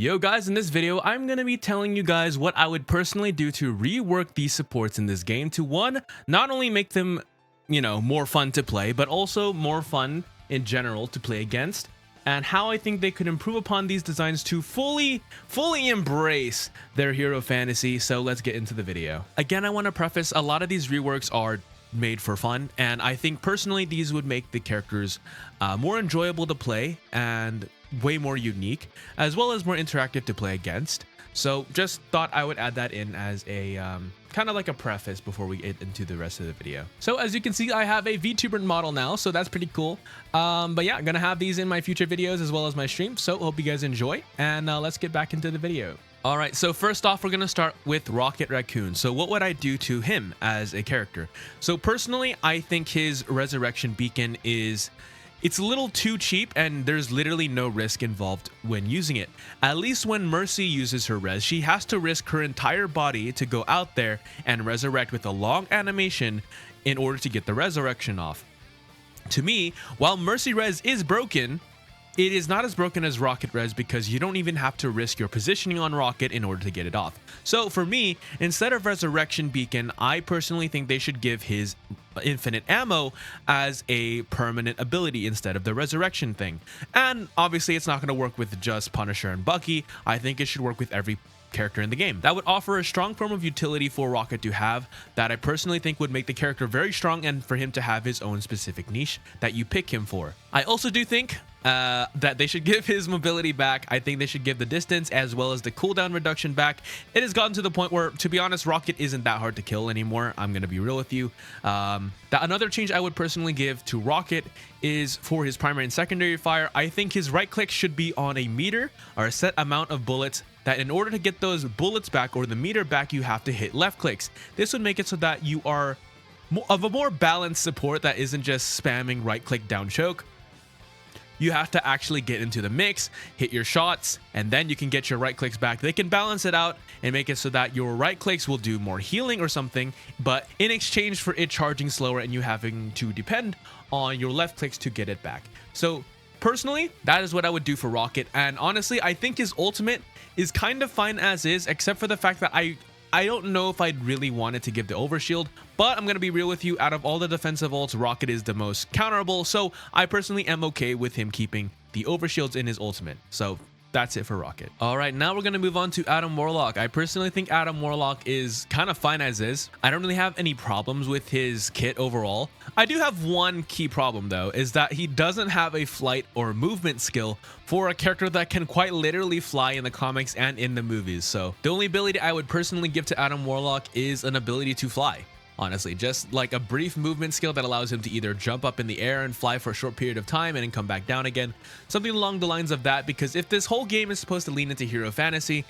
Yo guys, in this video, I'm going to be telling you guys what I would personally do to rework these supports in this game to one, not only make them, more fun to play, but also more fun in general to play against, and how I think they could improve upon these designs to fully embrace their hero fantasy. So let's get into the video. Again, I want to preface, a lot of these reworks are made for fun, and I think personally these would make the characters more enjoyable to play and way more unique, as well as more interactive to play against. So just thought I would add that in as a kind of like a preface before we get into the rest of the video. So as you can see, I have a VTuber model now, so that's pretty cool. But yeah, I'm gonna have these in my future videos as well as my streams, so hope you guys enjoy, and let's get back into the video. All right, so first off, we're gonna start with Rocket Raccoon. So what would I do to him as a character? So personally, I think his resurrection beacon it's a little too cheap, and there's literally no risk involved when using it. At least when Mercy uses her res, she has to risk her entire body to go out there and resurrect with a long animation in order to get the resurrection off. To me, while Mercy res is broken, it is not as broken as Rocket res because you don't even have to risk your positioning on Rocket in order to get it off. So for me, instead of Resurrection Beacon, I personally think they should give his infinite ammo as a permanent ability instead of the resurrection thing. And obviously it's not going to work with just Punisher and Bucky. I think it should work with every character in the game. That would offer a strong form of utility for Rocket to have that I personally think would make the character very strong, and for him to have his own specific niche that you pick him for. I also do think that they should give his mobility back. I think they should give the distance as well as the cooldown reduction back. It has gotten to the point where, to be honest, Rocket isn't that hard to kill anymore. I'm going to be real with you. Another change I would personally give to Rocket is for his primary and secondary fire. I think his right click should be on a meter or a set amount of bullets, that in order to get those bullets back or the meter back, you have to hit left clicks. This would make it so that you are of a more balanced support that isn't just spamming right click down choke. You have to actually get into the mix, hit your shots, and then you can get your right clicks back. They can balance it out and make it so that your right clicks will do more healing or something, but in exchange for it charging slower and you having to depend on your left clicks to get it back. So personally, that is what I would do for Rocket. And honestly, I think his ultimate is kind of fine as is, except for the fact that I don't know if I'd really wanted to give the overshield, but I'm going to be real with you. Out of all the defensive ults, Rocket is the most counterable, so I personally am okay with him keeping the overshields in his ultimate. So that's it for Rocket. All right, now we're going to move on to Adam Warlock. I personally think Adam Warlock is kind of fine as is. I don't really have any problems with his kit overall. I do have one key problem though, is that he doesn't have a flight or movement skill for a character that can quite literally fly in the comics and in the movies. So the only ability I would personally give to Adam Warlock is an ability to fly. Honestly, just like a brief movement skill that allows him to either jump up in the air and fly for a short period of time and then come back down again. Something along the lines of that, because if this whole game is supposed to lean into hero fantasy,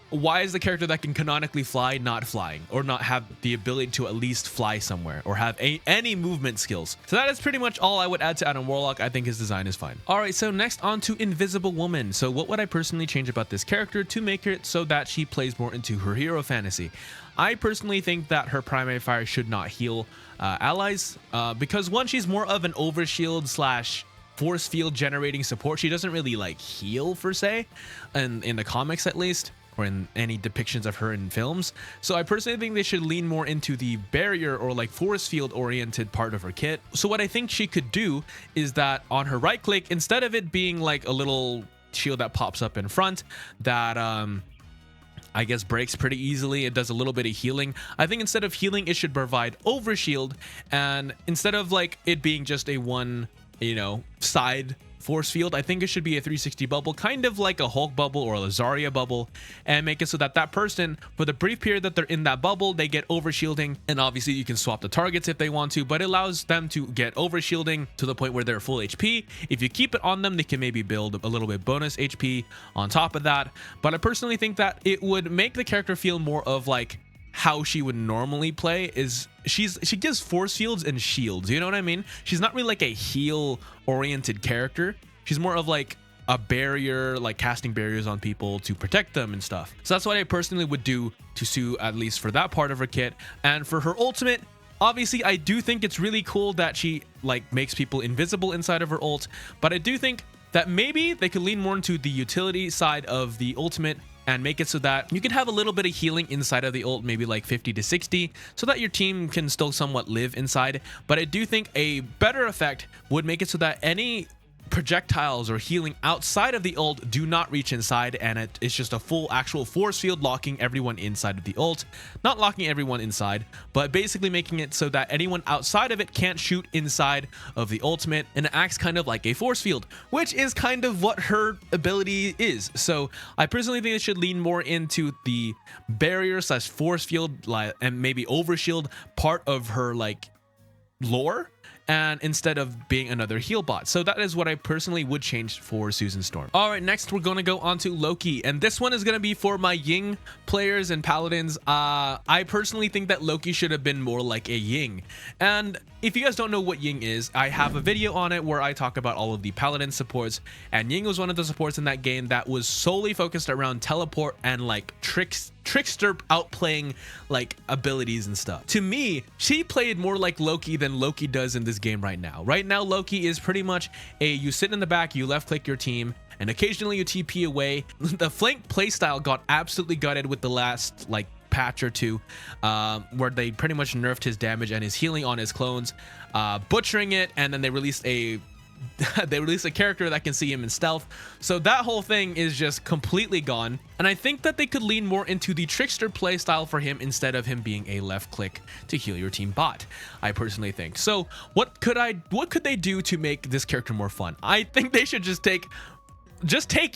why is the character that can canonically fly not flying, or not have the ability to at least fly somewhere or have any movement skills? So that is pretty much all I would add to Adam Warlock. I think his design is fine. All right, so next on to Invisible Woman. So what would I personally change about this character to make it so that she plays more into her hero fantasy? I personally think that her primary fire should not heal allies because one, she's more of an overshield slash force field generating support. She doesn't really like heal per se, and in the comics at least, or in any depictions of her in films. So I personally think they should lean more into the barrier or like force field oriented part of her kit. So what I think she could do is that on her right click, instead of it being like a little shield that pops up in front that I guess breaks pretty easily, it does a little bit of healing. I think instead of healing, it should provide overshield, and instead of like it being just a one, side force field, I think it should be a 360 bubble, kind of like a Hulk bubble or a Zarya bubble, and make it so that that person, for the brief period that they're in that bubble, they get overshielding. And obviously you can swap the targets if they want to, but it allows them to get overshielding to the point where they're full HP. If you keep it on them, they can maybe build a little bit bonus HP on top of that. But I personally think that it would make the character feel more of like how she would normally play. Is she gives force fields and shields, you know what I mean? She's not really like a heal oriented character. She's more of like a barrier, like casting barriers on people to protect them and stuff. So that's what I personally would do to Sue, at least for that part of her kit. And for her ultimate, obviously I do think it's really cool that she like makes people invisible inside of her ult, but I do think that maybe they could lean more into the utility side of the ultimate and make it so that you can have a little bit of healing inside of the ult, maybe like 50 to 60, so that your team can still somewhat live inside. But I do think a better effect would make it so that any projectiles or healing outside of the ult do not reach inside, and it's just a full actual force field locking everyone inside of the ult. Not locking everyone inside, but basically making it so that anyone outside of it can't shoot inside of the ultimate, and it acts kind of like a force field, which is kind of what her ability is. So I personally think it should lean more into the barrier slash force field and maybe overshield part of her like lore, and instead of being another heal bot. So that is what I personally would change for Susan Storm. All right, next we're going to go on to Loki, and this one is going to be for my Ying players and paladins. I personally think that Loki should have been more like a Ying. And if you guys don't know what Ying is, I have a video on it where I talk about all of the paladin supports, and Ying was one of the supports in that game that was solely focused around teleport and like trickster outplaying like abilities and stuff. To me, she played more like Loki than Loki does in this game right now. Right now, Loki is pretty much you sit in the back, you left click your team, and occasionally you TP away. The flank playstyle got absolutely gutted with the last like patch or two, where they pretty much nerfed his damage and his healing on his clones, butchering it, and then they released a character that can see him in stealth. So that whole thing is just completely gone, and I think that they could lean more into the trickster playstyle for him instead of him being a left click to heal your team bot. I personally think so. What could they do to make this character more fun? I think they should just take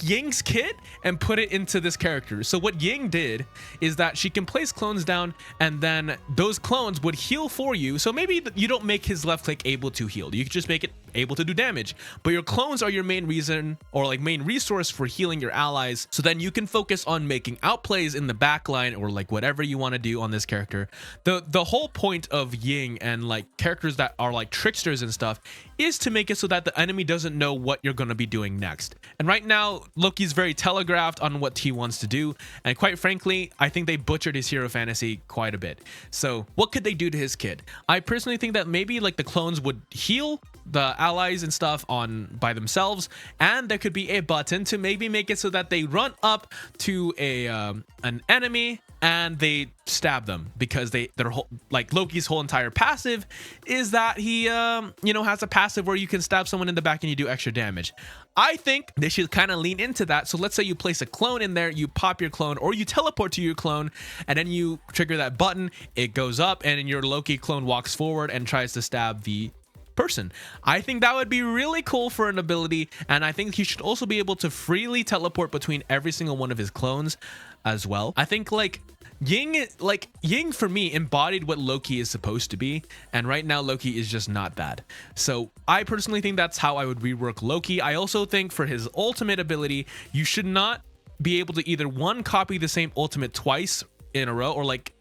Ying's kit and put it into this character. So what Ying did is that she can place clones down, and then those clones would heal for you. So maybe you don't make his left click able to heal. You could just make it able to do damage, but your clones are your main reason or like main resource for healing your allies. So then you can focus on making outplays in the backline or like whatever you want to do on this character. The whole point of Ying and like characters that are like tricksters and stuff is to make it so that the enemy doesn't know what you're going to be doing next. And right now, Loki's very telegraphed on what he wants to do, and quite frankly, I think they butchered his hero fantasy quite a bit. So what could they do to his kit? I personally think that maybe like the clones would heal the allies and stuff by themselves, and there could be a button to maybe make it so that they run up to an enemy and they stab them, because their whole, like Loki's whole entire passive is that he has a passive where you can stab someone in the back and you do extra damage. I think they should kind of lean into that. So let's say you place a clone in there, you pop your clone, or you teleport to your clone, and then you trigger that button, it goes up, and then your Loki clone walks forward and tries to stab the person. I think that would be really cool for an ability, and I think he should also be able to freely teleport between every single one of his clones as well. I think like Ying for me embodied what Loki is supposed to be, and right now Loki is just not that. So I personally think that's how I would rework Loki. I also think for his ultimate ability, you should not be able to either copy the same ultimate twice in a row, or like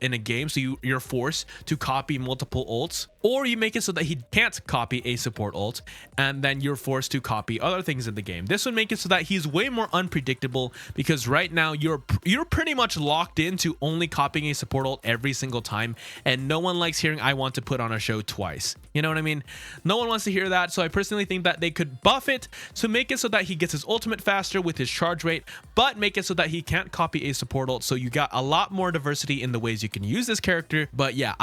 in a game, so you're forced to copy multiple ults, or you make it so that he can't copy a support ult, and then you're forced to copy other things in the game. This would make it so that he's way more unpredictable, because right now you're pretty much locked into only copying a support ult every single time, and no one likes hearing "I want to put on a show" twice. You know what I mean? No one wants to hear that. So I personally think that they could buff it to make it so that he gets his ultimate faster with his charge rate, but make it so that he can't copy a support ult, so you got a lot more diversity in the ways you can use this character. But yeah,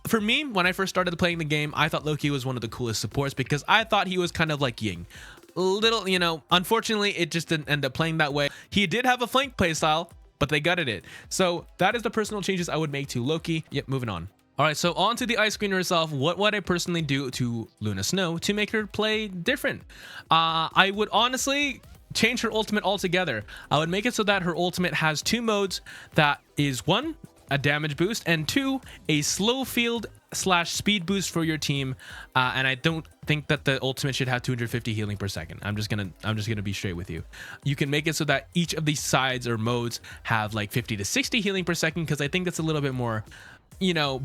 for me, when I first started playing the game, I thought Loki was one of the coolest supports, because I thought he was kind of like Ying. Little, unfortunately, it just didn't end up playing that way. He did have a flank playstyle, but they gutted it. So that is the personal changes I would make to Loki. Yep, moving on. All right, so on to the ice queen herself. What would I personally do to Luna Snow to make her play different? I would honestly change her ultimate altogether. I would make it so that her ultimate has two modes. That is, one, a damage boost, and two, a slow field / speed boost for your team. And I don't think that the ultimate should have 250 healing per second. I'm just gonna be straight with you. You can make it so that each of these sides or modes have like 50 to 60 healing per second, because I think that's a little bit more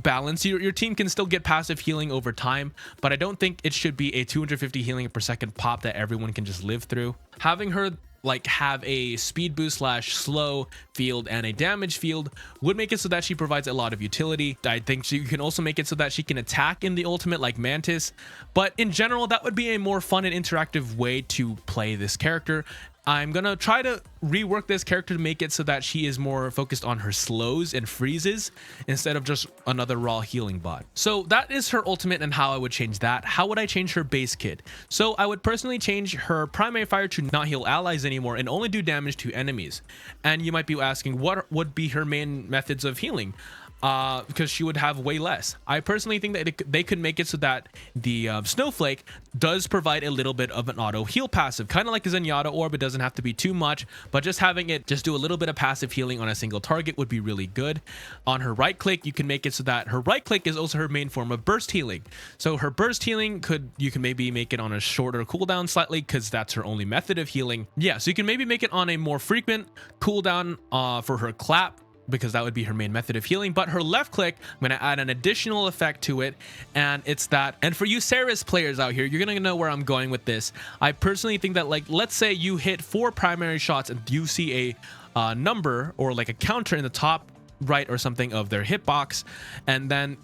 balance. Your team can still get passive healing over time, but I don't think it should be a 250 healing per second pop that everyone can just live through. Having her like have a speed boost slash slow field and a damage field would make it so that she provides a lot of utility. I think you can also make it so that she can attack in the ultimate like Mantis, but in general that would be a more fun and interactive way to play this character. I'm gonna try to rework this character to make it so that she is more focused on her slows and freezes instead of just another raw healing bot. So that is her ultimate and how I would change that. How would I change her base kit? So I would personally change her primary fire to not heal allies anymore and only do damage to enemies. And you might be asking, what would be her main methods of healing? Because she would have way less. I personally think that they could make it so that the Snowflake does provide a little bit of an auto heal passive, kind of like a Zenyatta orb. It doesn't have to be too much, but just having it just do a little bit of passive healing on a single target would be really good. On her right click, you can make it so that her right click is also her main form of burst healing. So her burst healing you can maybe make it on a shorter cooldown slightly, because that's her only method of healing. Yeah, so you can maybe make it on a more frequent cooldown for her clap, because that would be her main method of healing. But her left click, I'm going to add an additional effect to it, and it's that. And for you Ceres players out here, you're going to know where I'm going with this. I personally think that, like, let's say you hit 4 primary shots and you see a number or like a counter in the top right or something of their hitbox, and then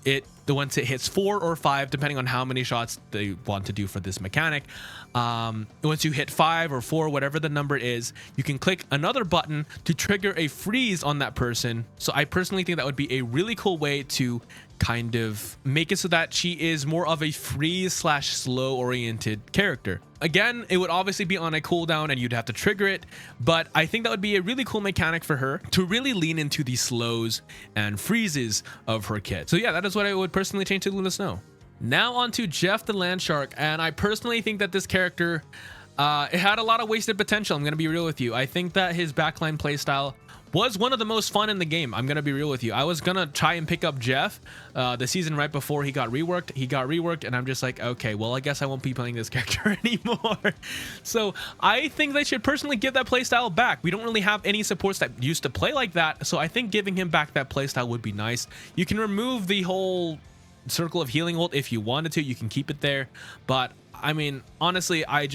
once it hits 4 or 5, depending on how many shots they want to do for this mechanic, once you hit 5 or 4, whatever the number is, you can click another button to trigger a freeze on that person. So I personally think that would be a really cool way to kind of make it so that she is more of a freeze slash slow oriented character. Again, it would obviously be on a cooldown and you'd have to trigger it, but I think that would be a really cool mechanic for her to really lean into the slows and freezes of her kit. So yeah, that is what I would personally change to Luna Snow. Now on to Jeff the Landshark, and I personally think that this character, it had a lot of wasted potential. I'm going to be real with you. I think that his backline playstyle was one of the most fun in the game. I'm going to be real with you. I was going to try and pick up Jeff the season right before he got reworked. He got reworked, and I'm just like, okay, well, I guess I won't be playing this character anymore. So I think they should personally give that playstyle back. We don't really have any supports that used to play like that, so I think giving him back that playstyle would be nice. You can remove the whole circle of healing ult if you wanted to. You can keep it there, but I mean, honestly, I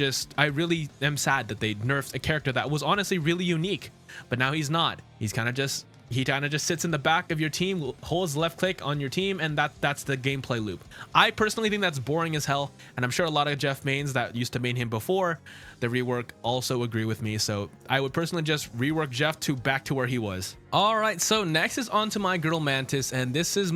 really am sad that they nerfed a character that was honestly really unique, but now he's not. He kind of just sits in the back of your team, holds left click on your team, and that's the gameplay loop. I personally think that's boring as hell, and I'm sure a lot of Jeff mains that used to main him before the rework also agree with me. So I would personally just rework Jeff back to where he was. All right, so next is on to my girl Mantis, and this is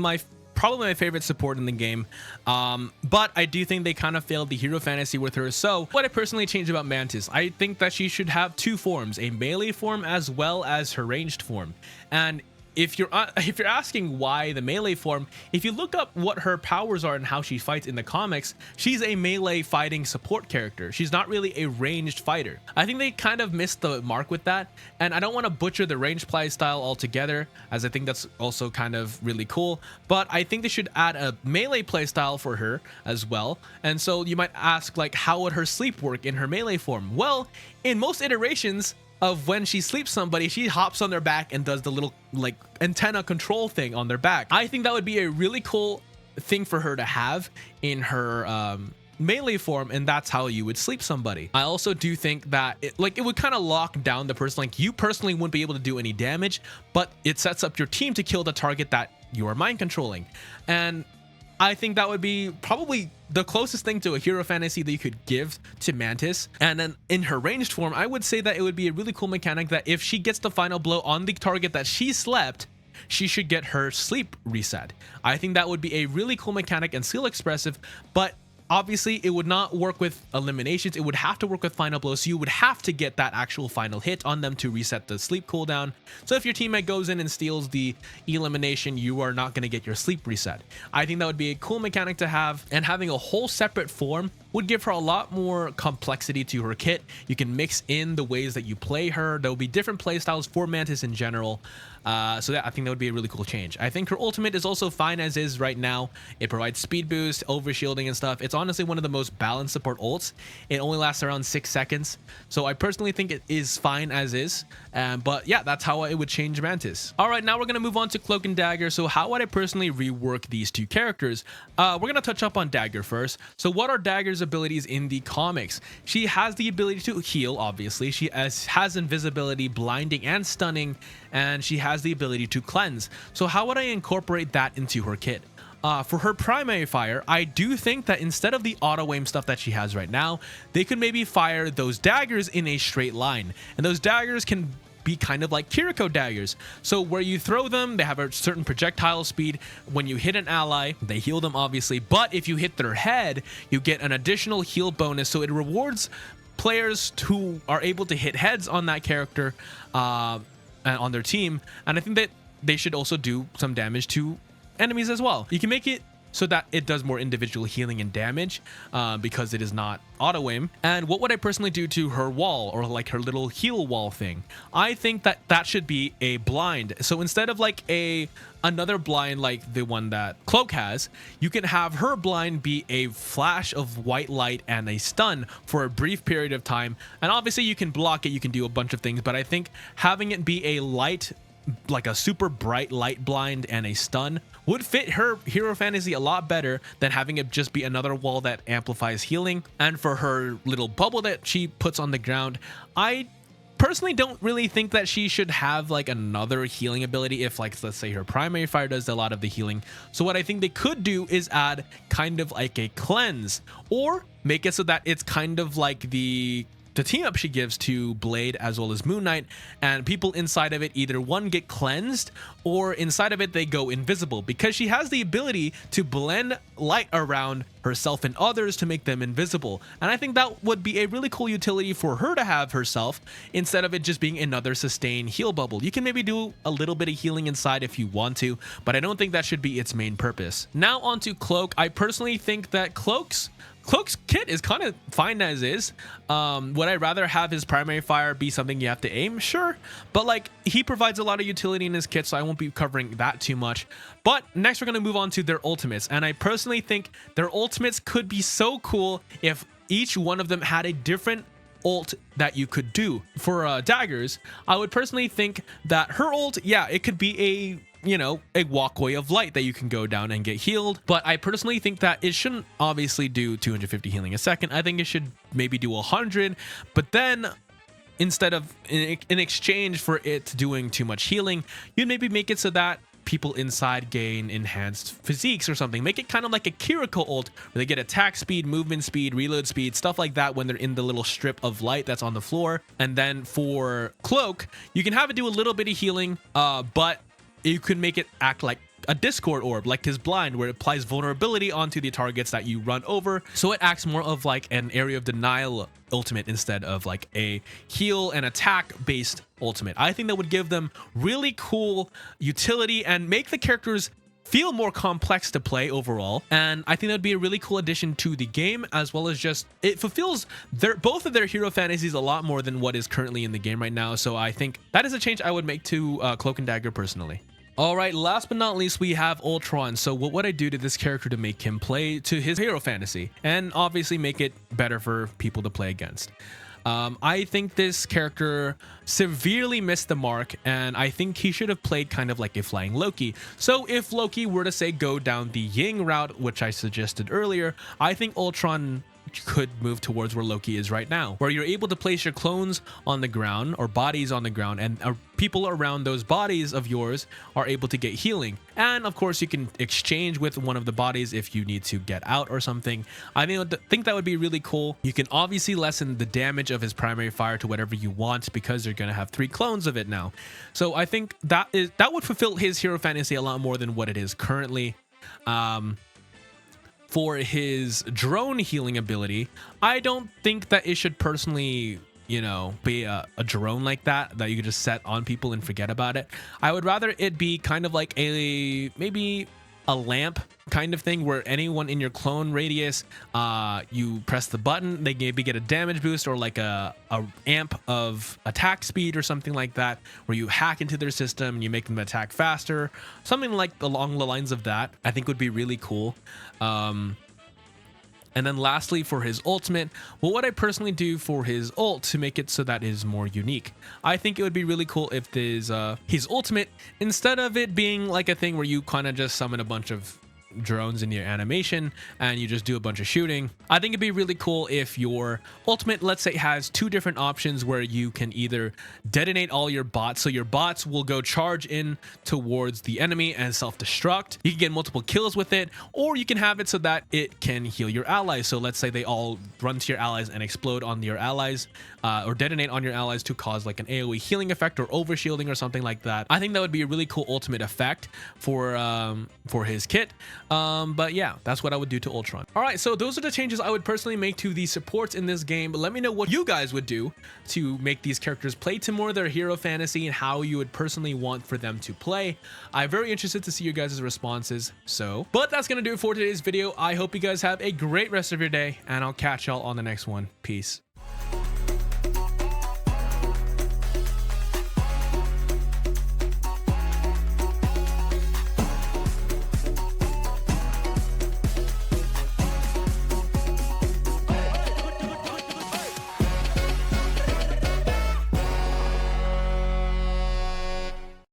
probably my favorite support in the game, but I do think they kind of failed the hero fantasy with her. So what I personally changed about Mantis, I think that she should have 2 forms, a melee form as well as her ranged form. And if you're asking why the melee form, if you look up what her powers are and how she fights in the comics, she's a melee fighting support character. She's not really a ranged fighter. I think they kind of missed the mark with that, and I don't want to butcher the ranged play style altogether, as I think that's also kind of really cool, but I think they should add a melee play style for her as well. And so you might ask, like, how would her sleep work in her melee form? Well, in most iterations of when she sleeps somebody, she hops on their back and does the little like antenna control thing on their back. I think that would be a really cool thing for her to have in her melee form, and that's how you would sleep somebody. I also do think that it would kind of lock down the person. Like, you personally wouldn't be able to do any damage, but it sets up your team to kill the target that you are mind controlling. And I think that would be probably the closest thing to a hero fantasy that you could give to Mantis. And then in her ranged form, I would say that it would be a really cool mechanic that if she gets the final blow on the target that she slept, she should get her sleep reset. I think that would be a really cool mechanic and still expressive, but obviously it would not work with eliminations. It would have to work with final blows, so you would have to get that actual final hit on them to reset the sleep cooldown. So if your teammate goes in and steals the elimination, you are not going to get your sleep reset. I think that would be a cool mechanic to have, and having a whole separate form would give her a lot more complexity to her kit. You can mix in the ways that you play her. There will be different play styles for Mantis in general. So I think that would be a really cool change. I think her ultimate is also fine as is right now. It provides speed boost, overshielding and stuff. It's honestly one of the most balanced support ults. It only lasts around 6 seconds. So I personally think it is fine as is. But yeah, that's how it would change Mantis. All right, now we're going to move on to Cloak and Dagger. So how would I personally rework these two characters? We're going to touch up on Dagger first. So what are Dagger's Dagger's abilities in the comics. She has the ability to heal, obviously. She has invisibility, blinding, and stunning, and she has the ability to cleanse. So how would I incorporate that into her kit? For her primary fire, I do think that instead of the auto-aim stuff that she has right now, they could maybe fire those daggers in a straight line. And those daggers can be kind of like Kiriko daggers. So where you throw them, they have a certain projectile speed. When you hit an ally, they heal them, obviously. But if you hit their head, you get an additional heal bonus. So it rewards players who are able to hit heads on that character and on their team. And I think that they should also do some damage to enemies as well. You can make it so that it does more individual healing and damage because it is not auto aim. And what would I personally do to her wall, or like her little heal wall thing? I think that that should be a blind. So instead of like another blind like the one that Cloak has, you can have her blind be a flash of white light and a stun for a brief period of time. And obviously you can block it, you can do a bunch of things, but I think having it be a light, like a super bright light blind and a stun, would fit her hero fantasy a lot better than having it just be another wall that amplifies healing. And for her little bubble that she puts on the ground, I personally don't really think that she should have like another healing ability if, like, let's say her primary fire does a lot of the healing. So what I think they could do is add kind of like a cleanse, or make it so that it's kind of like the team up she gives to Blade as well as Moon Knight, and people inside of it either one get cleansed or inside of it they go invisible, because she has the ability to blend light around herself and others to make them invisible. And I think that would be a really cool utility for her to have herself, instead of it just being another sustained heal bubble. You can maybe do a little bit of healing inside if you want to, but I don't think that should be its main purpose. Now onto Cloak. I personally think that Cloak's kit is kind of fine as is. Would I rather have his primary fire be something you have to aim? Sure. But like, he provides a lot of utility in his kit, so I won't be covering that too much. But next we're going to move on to their ultimates. And I personally think their ultimates could be so cool if each one of them had a different ult that you could do. For daggers, I would personally think that her ult, yeah, it could be a walkway of light that you can go down and get healed. But I personally think that it shouldn't obviously do 250 healing a second. I think it should maybe do 100, but then instead of in exchange for it doing too much healing, you'd maybe make it so that people inside gain enhanced physiques or something. Make it kind of like a Kiriko ult, where they get attack speed, movement speed, reload speed, stuff like that when they're in the little strip of light that's on the floor. And then for Cloak, you can have it do a little bit of healing, but you could make it act like a Discord orb, like his blind, where it applies vulnerability onto the targets that you run over. So it acts more of like an area of denial ultimate instead of like a heal and attack based ultimate. I think that would give them really cool utility and make the characters feel more complex to play overall. And I think that would be a really cool addition to the game, as well as just it fulfills both of their hero fantasies a lot more than what is currently in the game right now. So I think that is a change I would make to Cloak and Dagger personally. All right, last but not least, we have Ultron. So what would I do to this character to make him play to his hero fantasy, and obviously make it better for people to play against? I think this character severely missed the mark, and I think he should have played kind of like a flying Loki. So if Loki were to say go down the Ying route, which I suggested earlier, I think Ultron could move towards where Loki is right now, where you're able to place your clones on the ground, or bodies on the ground, and people around those bodies of yours are able to get healing. And of course you can exchange with one of the bodies if you need to get out or something. I think that would be really cool. You can obviously lessen the damage of his primary fire to whatever you want, because you're gonna have 3 clones of it now. So I think that would fulfill his hero fantasy a lot more than what it is currently. For his drone healing ability, I don't think that it should personally, be a drone like that you could just set on people and forget about it. I would rather it be kind of like maybe a lamp kind of thing, where anyone in your clone radius, you press the button, they maybe get a damage boost, or like a amp of attack speed or something like that, where you hack into their system and you make them attack faster. Something like along the lines of that, I think would be really cool. And then lastly, for his ultimate, what would I personally do for his ult to make it so that it is more unique? I think it would be really cool if his ultimate, instead of it being like a thing where you kind of just summon a bunch of drones in your animation and you just do a bunch of shooting. I think it'd be really cool if your ultimate, let's say, has 2 different options where you can either detonate all your bots, so your bots will go charge in towards the enemy and self-destruct. You can get multiple kills with it, or you can have it so that it can heal your allies. So let's say they all run to your allies and explode on your allies, or detonate on your allies to cause like an AoE healing effect or overshielding or something like that. I think that would be a really cool ultimate effect for his kit. But yeah, that's what I would do to Ultron. All right, so those are the changes I would personally make to the supports in this game. But let me know what you guys would do to make these characters play to more of their hero fantasy and how you would personally want for them to play. I'm very interested to see you guys' responses. But that's gonna do it for today's video. I hope you guys have a great rest of your day, and I'll catch y'all on the next one. Peace.